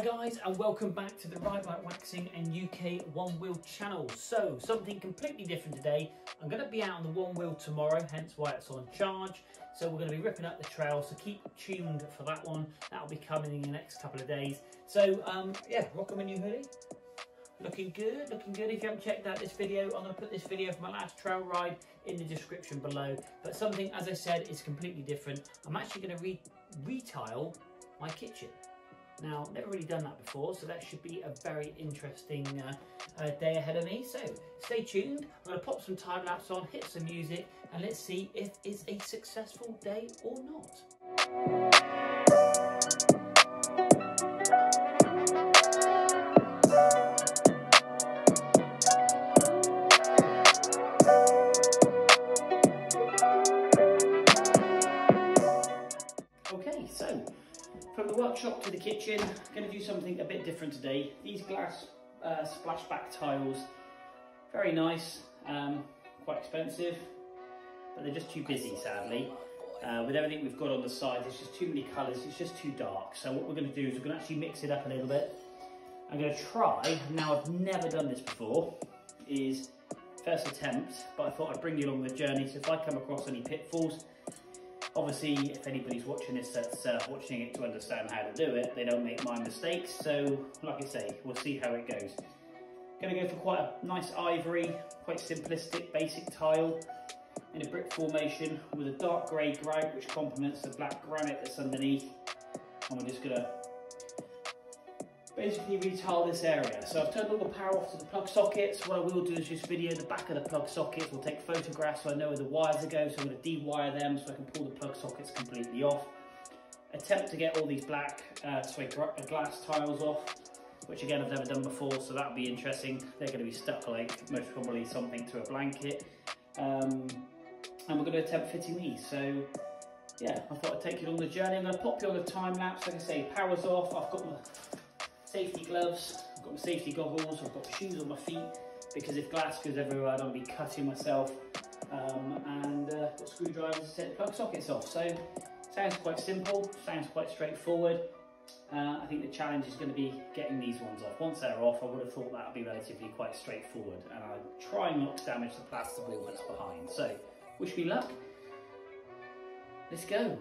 guys, and welcome back to the Ride Bike Waxing and UK One Wheel channel. So, something completely different today. I'm going to be out on the one wheel tomorrow, hence why it's on charge. So we're going to be ripping up the trail, so keep tuned for that one. That'll be coming in the next couple of days. So, yeah, rocking my new hoodie. Looking good, looking good. If you haven't checked out this video, I'm going to put this video for my last trail ride in the description below. But something, as I said, is completely different. I'm actually going to retile my kitchen. Now, never really done that before, so that should be a very interesting day ahead of me. So, stay tuned. I'm going to pop some time lapse on, hit some music, and let's see if it's a successful day or not. Okay, so from the workshop to the kitchen, I'm going to do something a bit different today. These glass splashback tiles, very nice, quite expensive, but they're just too busy, sadly. With everything we've got on the side, there's just too many colours, it's just too dark. So what we're going to do is we're going to actually mix it up a little bit. I'm going to try, now I've never done this before, is first attempt, but I thought I'd bring you along the journey, so if I come across any pitfalls, obviously, if anybody's watching this that's watching it to understand how to do it, they don't make my mistakes. So, like I say, we'll see how it goes. Going to go for quite a nice ivory, quite simplistic, basic tile in a brick formation with a dark grey grout which complements the black granite that's underneath. And we're just going to basically retile this area. So I've turned all the power off to the plug sockets. What I will do is just video the back of the plug sockets. We'll take photographs so I know where the wires are going. So I'm going to de-wire them so I can pull the plug sockets completely off. Attempt to get all these black glass tiles off, which again I've never done before, so that'll be interesting. They're going to be stuck like most probably something to a blanket. And we're going to attempt fitting these. So yeah, I thought I'd take you on the journey. I'm going to pop you on the time lapse. Like I say, power's off. I've got my safety gloves, I've got my safety goggles, I've got shoes on my feet because if glass goes everywhere I don't be cutting myself, and got screwdrivers to take the plug sockets off. So sounds quite simple, sounds quite straightforward. I think the challenge is going to be getting these ones off. Once they're off, I would have thought that would be relatively quite straightforward, and I try not to damage the plasterboard that's behind. So wish me luck, let's go.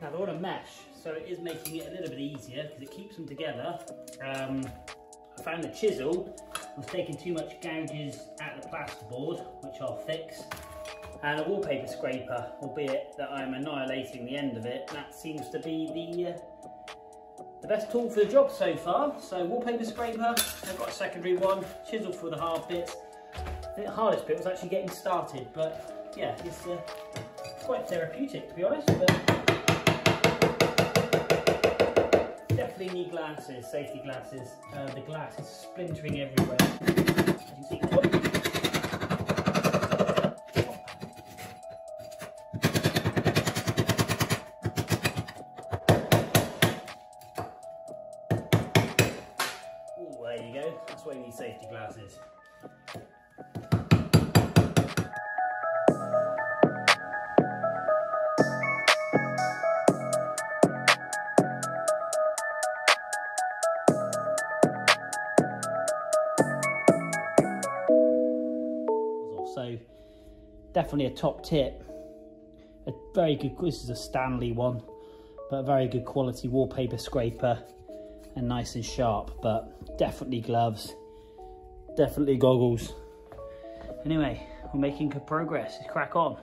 Now they're on a mesh, so it is making it a little bit easier because it keeps them together. I found the chisel was taking too much gouges out of the plasterboard, which I'll fix, and a wallpaper scraper, albeit that I'm annihilating the end of it. That seems to be the best tool for the job so far. So wallpaper scraper, I've got a secondary one, chisel for the hard bits. I think the hardest bit was actually getting started, but yeah, it's quite therapeutic to be honest. But definitely need glasses, safety glasses. The glass is splintering everywhere, as you see. Oh, there you go. That's why you need safety glasses. So definitely a top tip. A very good, this is a Stanley one, but a very good quality wallpaper scraper and nice and sharp, but definitely gloves, definitely goggles. Anyway, we're making good progress. Let's crack on.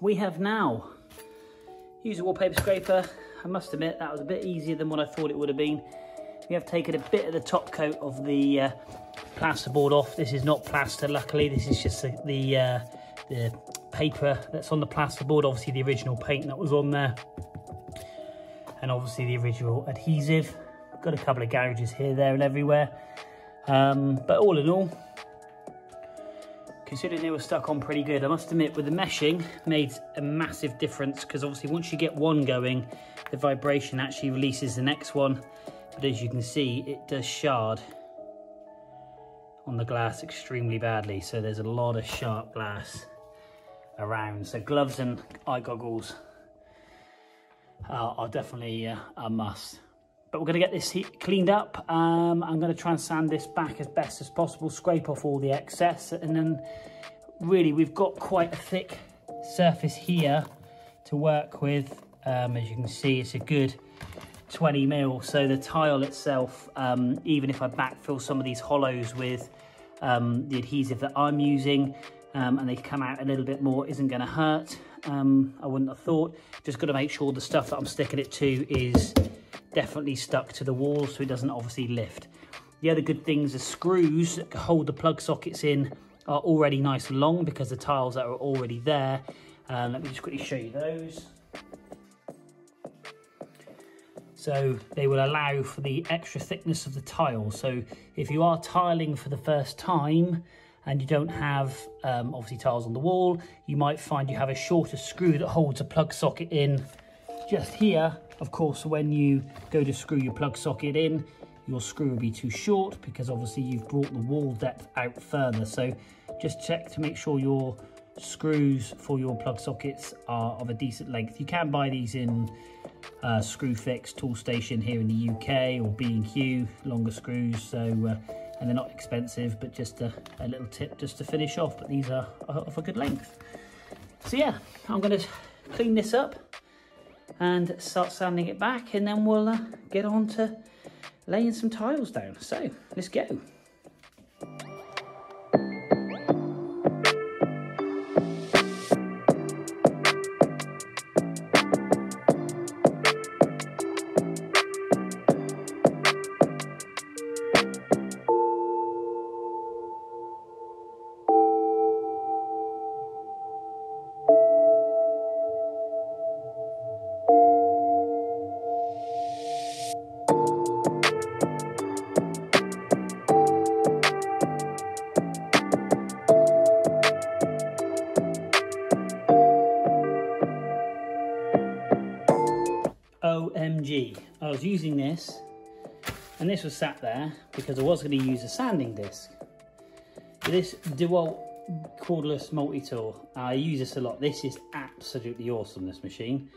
we have now used a wallpaper scraper. I must admit that was a bit easier than what I thought it would have been. We have taken a bit of the top coat of the plasterboard off. This is not plaster, luckily. This is just the paper that's on the plasterboard. Obviously the original paint that was on there, and obviously the original adhesive. Got a couple of gouges here, there and everywhere. But all in all, considering they were stuck on pretty good, I must admit with the meshing made a massive difference, because obviously once you get one going, the vibration actually releases the next one. But as you can see, it does shard on the glass extremely badly. So there's a lot of sharp glass around. So gloves and eye goggles are definitely a must. But we're going to get this cleaned up. I'm going to try and sand this back as best as possible, scrape off all the excess, and then really we've got quite a thick surface here to work with. As you can see, it's a good 20 mil. So the tile itself, even if I backfill some of these hollows with the adhesive that I'm using, and they come out a little bit more, isn't going to hurt. I wouldn't have thought. Just got to make sure the stuff that I'm sticking it to is definitely stuck to the wall, so it doesn't obviously lift. The other good things, the screws that hold the plug sockets in are already nice and long because the tiles that are already there. Let me just quickly show you those. So they will allow for the extra thickness of the tile. So if you are tiling for the first time and you don't have obviously tiles on the wall, you might find you have a shorter screw that holds a plug socket in just here. Of course, when you go to screw your plug socket in, your screw will be too short because obviously you've brought the wall depth out further. So just check to make sure your screws for your plug sockets are of a decent length. You can buy these in Screwfix, Toolstation here in the UK, or B&Q, longer screws. So and they're not expensive, but just a little tip just to finish off. But these are of a good length. So yeah, I'm going to clean this up and start sanding it back, and then we'll get on to laying some tiles down. So let's go. OMG, I was using this, and this was sat there because I was going to use a sanding disc. This DeWalt cordless multi-tool, I use this a lot. This is absolutely awesome, this machine.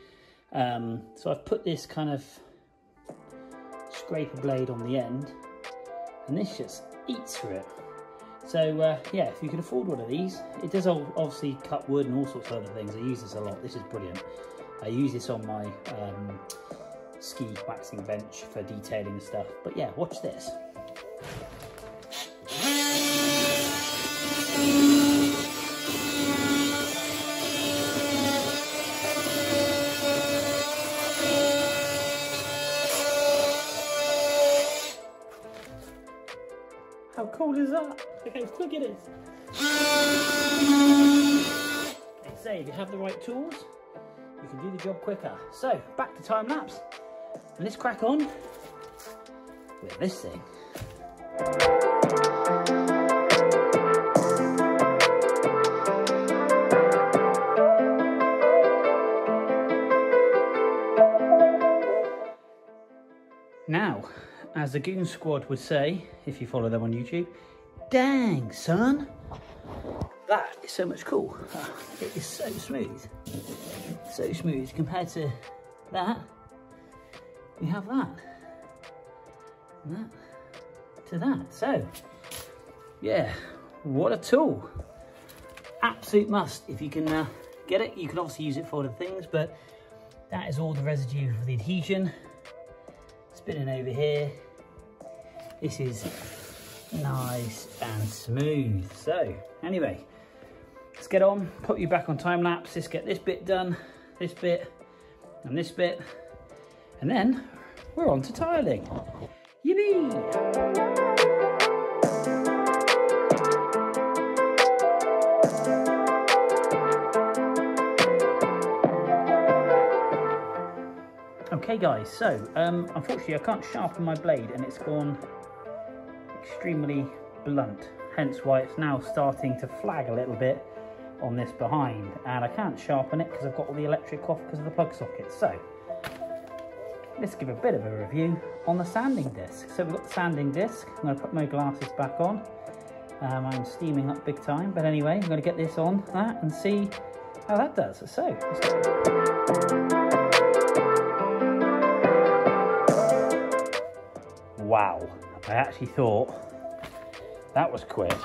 So I've put this kind of scraper blade on the end, and this just eats through it. So yeah, if you can afford one of these, it does obviously cut wood and all sorts of other things. I use this a lot. This is brilliant. I use this on my ski waxing bench for detailing and stuff. But yeah, watch this. How cool is that? Look how quick it is. They say if you have the right tools, you can do the job quicker. So back to time lapse, and let's crack on with this thing. Now, as the Goon Squad would say, if you follow them on YouTube, dang son, that is so much cool. It is so smooth. So smooth compared to that. We have that, and that to that. So yeah, what a tool. Absolute must. If you can get it, you can obviously use it for other things, but that is all the residue of the adhesion. Spinning over here. This is nice and smooth. So anyway, let's get on, put you back on time lapse. Let's get this bit done, this bit, and this bit, and then we're on to tiling. Yippee! Okay guys, so unfortunately I can't sharpen my blade and it's gone extremely blunt, hence why it's now starting to flag a little bit on this behind, and I can't sharpen it because I've got all the electric off because of the plug socket. So let's give a bit of a review on the sanding disc. So we've got the sanding disc. I'm going to put my glasses back on. I'm steaming up big time, but anyway, I'm going to get this on that and see how that does. So let's go. Wow, I actually thought that was quick.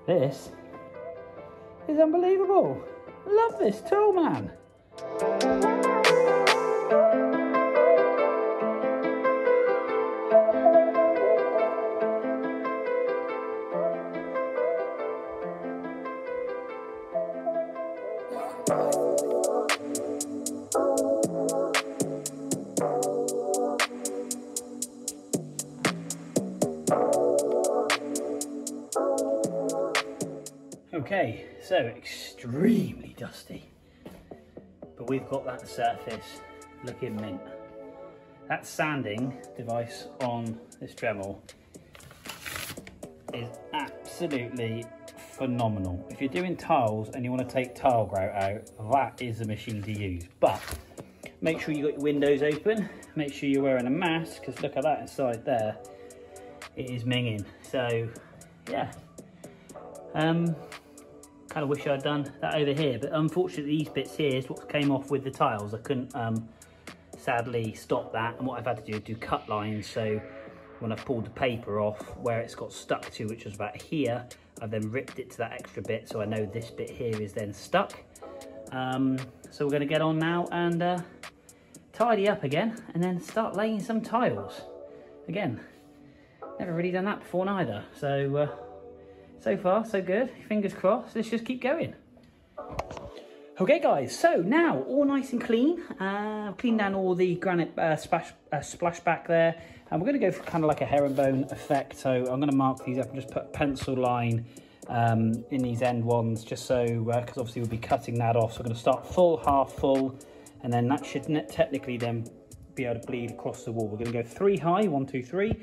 This is unbelievable. I love this tool, man. Okay, so extremely dusty, but we've got that surface looking mint. That sanding device on this Dremel is absolutely phenomenal. If you're doing tiles and you want to take tile grout out, that is the machine to use. But make sure you got your windows open, make sure you're wearing a mask, because look at that inside there, it is minging. So yeah, kind of wish I'd done that over here, but unfortunately these bits here is what came off with the tiles. I couldn't sadly stop that, and what I've had to do is do cut lines. So when I've pulled the paper off where it's got stuck to, which was about here, I've then ripped it to that extra bit, so I know this bit here is then stuck. So we're going to get on now and tidy up again, and then start laying some tiles. Again, never really done that before neither, so so far so good, fingers crossed. Let's just keep going. Okay guys, so now all nice and clean. Cleaned down all the granite splash back there, and we're going to go for kind of like a herringbone effect. So I'm going to mark these up and just put a pencil line in these end ones, just so because obviously we'll be cutting that off. So we're going to start full, half full, and then that should technically then be able to bleed across the wall. We're going to go 3 high, 1 2 3,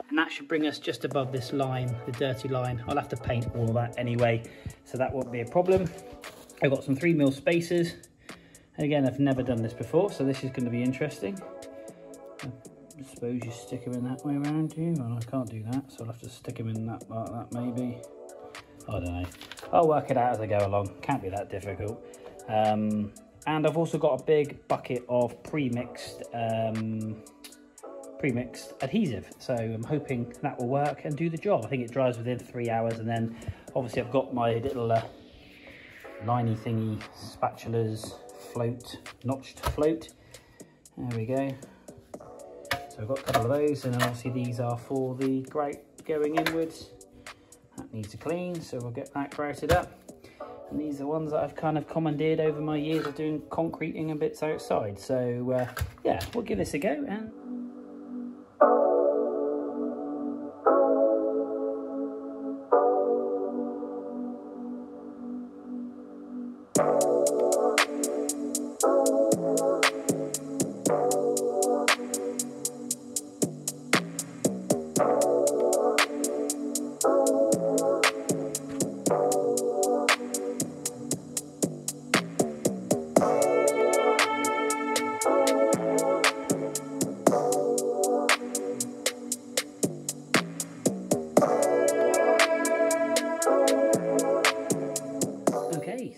and that should bring us just above this line, the dirty line. I'll have to paint all of that anyway, so that won't be a problem. I've got some 3mm spacers. Again, I've never done this before, so this is going to be interesting. I suppose you stick them in that way around you. Well, I can't do that, so I'll have to stick them in that like that maybe. I don't know. I'll work it out as I go along. Can't be that difficult. And I've also got a big bucket of pre-mixed adhesive, so I'm hoping that will work and do the job. I think it dries within 3 hours, and then obviously I've got my little liney thingy spatulas, notched float. There we go. So I've got a couple of those, and then obviously these are for the grout going inwards. That needs a clean, so we'll get that grouted up. And these are ones that I've kind of commandeered over my years of doing concreting and bits outside. So yeah, we'll give this a go. And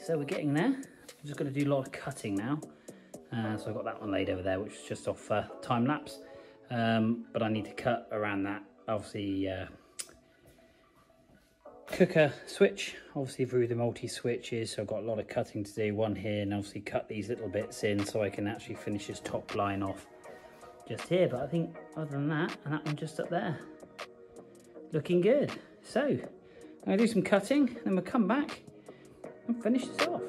so we're getting there. I'm just going to do a lot of cutting now. So I've got that one laid over there, which is just off time lapse. But I need to cut around that, obviously, cooker switch, obviously through the multi-switches. So I've got a lot of cutting to do, one here, and obviously cut these little bits in so I can actually finish this top line off just here. But I think other than that, and that one just up there, looking good. So I'm going to do some cutting, then we'll come back and finish this off.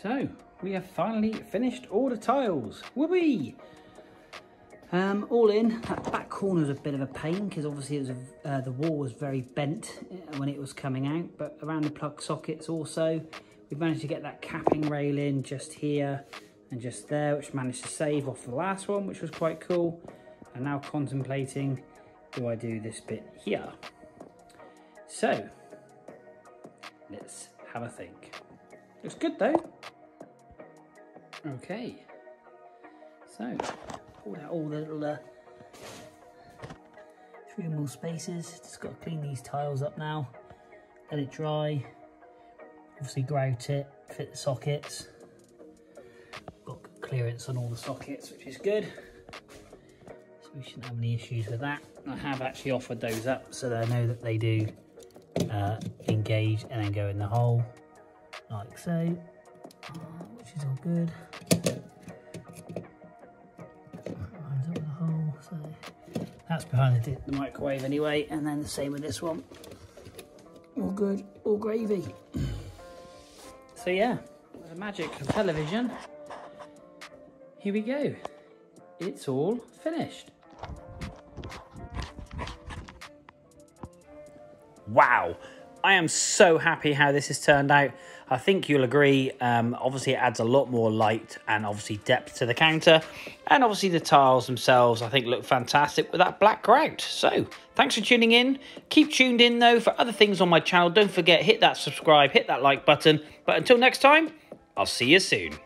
So, we have finally finished all the tiles. Whoopee! All in, that back corner was a bit of a pain because obviously it was the wall was very bent when it was coming out, but around the plug sockets also, we've managed to get that capping rail in just here and just there, which managed to save off the last one, which was quite cool. And now contemplating, do I do this bit here? So, let's have a think. Looks good though. Okay, so pulled out all the little trim more spaces. Just got to clean these tiles up now, let it dry, obviously grout it, fit the sockets. Got good clearance on all the sockets, which is good, so we shouldn't have any issues with that. I have actually offered those up so that I know that they do engage and then go in the hole like so, which is all good. Lines up with the hole, so that's behind the microwave anyway, and then the same with this one. All good, all gravy. So yeah, the magic of television. Here we go. It's all finished. Wow, I am so happy how this has turned out. I think you'll agree, obviously it adds a lot more light and obviously depth to the counter. And obviously the tiles themselves, I think, look fantastic with that black grout. So, thanks for tuning in. Keep tuned in though for other things on my channel. Don't forget, hit that subscribe, hit that like button. But until next time, I'll see you soon.